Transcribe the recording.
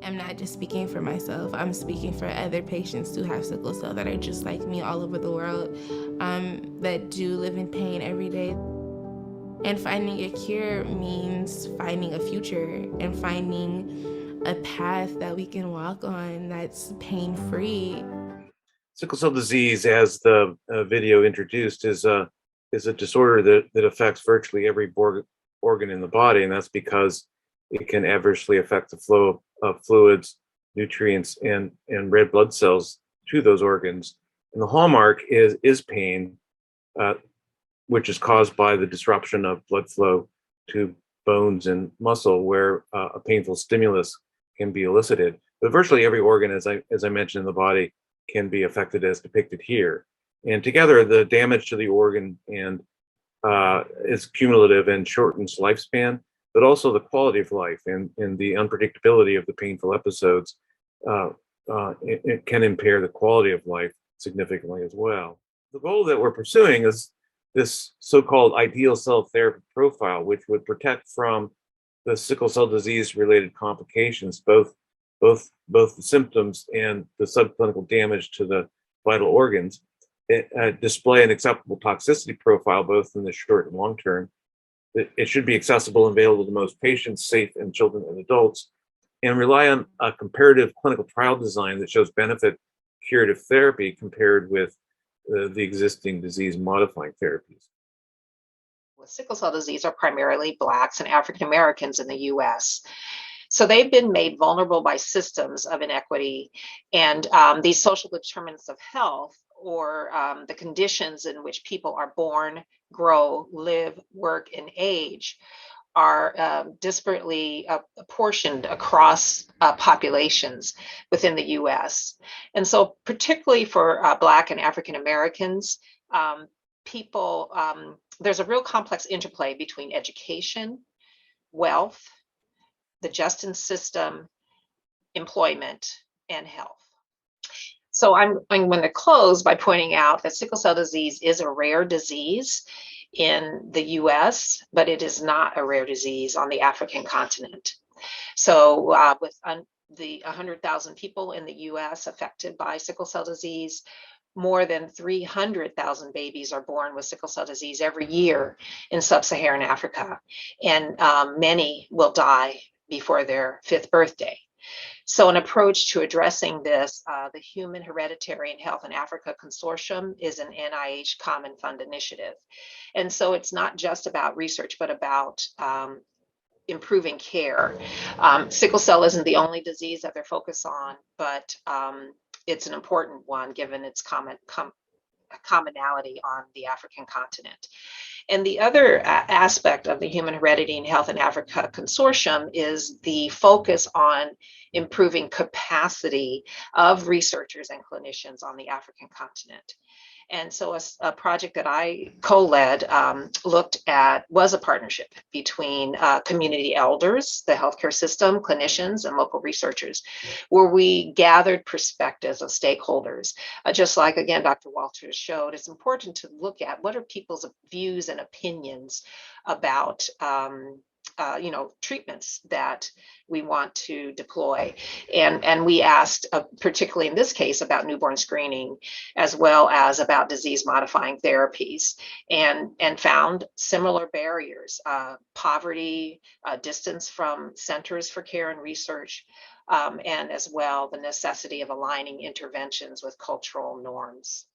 I'm not just speaking for myself, I'm speaking for other patients who have sickle cell that are just like me all over the world, that do live in pain every day. And finding a cure means finding a future and finding a path that we can walk on that's pain-free. Sickle cell disease, as the video introduced, is a disorder that affects virtually every organ in the body, and that's because it can adversely affect the flow of fluids, nutrients, and red blood cells to those organs. And the hallmark is pain, which is caused by the disruption of blood flow to bones and muscle, where a painful stimulus can be elicited. But virtually every organ, as I mentioned, in the body can be affected as depicted here. And together, the damage to the organ and is cumulative and shortens lifespan, but also the quality of life and the unpredictability of the painful episodes. It can impair the quality of life significantly as well. The goal that we're pursuing is this so-called ideal cell therapy profile, which would protect from the sickle cell disease related complications, both the symptoms and the subclinical damage to the vital organs, display an acceptable toxicity profile, both in the short and long term. It should be accessible and available to most patients, safe in children and adults, and rely on a comparative clinical trial design that shows benefit curative therapy compared with the existing disease-modifying therapies. With sickle cell disease are primarily Blacks and African Americans in the U.S. So they've been made vulnerable by systems of inequity and these social determinants of health, or the conditions in which people are born, grow, live, work, and age, are disparately apportioned across populations within the US. And so particularly for Black and African Americans, people, there's a real complex interplay between education, wealth, the justice system, employment, and health. So I'm going to close by pointing out that sickle cell disease is a rare disease in the US, but it is not a rare disease on the African continent. So with the 100,000 people in the US affected by sickle cell disease, more than 300,000 babies are born with sickle cell disease every year in sub-Saharan Africa, and many will die before their 5th birthday. So an approach to addressing this, the Human Hereditary and Health in Africa Consortium, is an NIH Common Fund initiative. And so it's not just about research, but about improving care. Sickle cell isn't the only disease that they're focused on, but it's an important one given its commonality on the African continent. And the other aspect of the Human Heredity and Health in Africa Consortium is the focus on improving capacity of researchers and clinicians on the African continent. And so a project that I co-led was a partnership between community elders, the healthcare system, clinicians, and local researchers, where we gathered perspectives of stakeholders. Just like, again, Dr. Walters showed, it's important to look at what are people's views and opinions about treatments that we want to deploy. And we asked, particularly in this case, about newborn screening, as well as about disease modifying therapies, and found similar barriers, poverty, distance from centers for care and research, and as well the necessity of aligning interventions with cultural norms.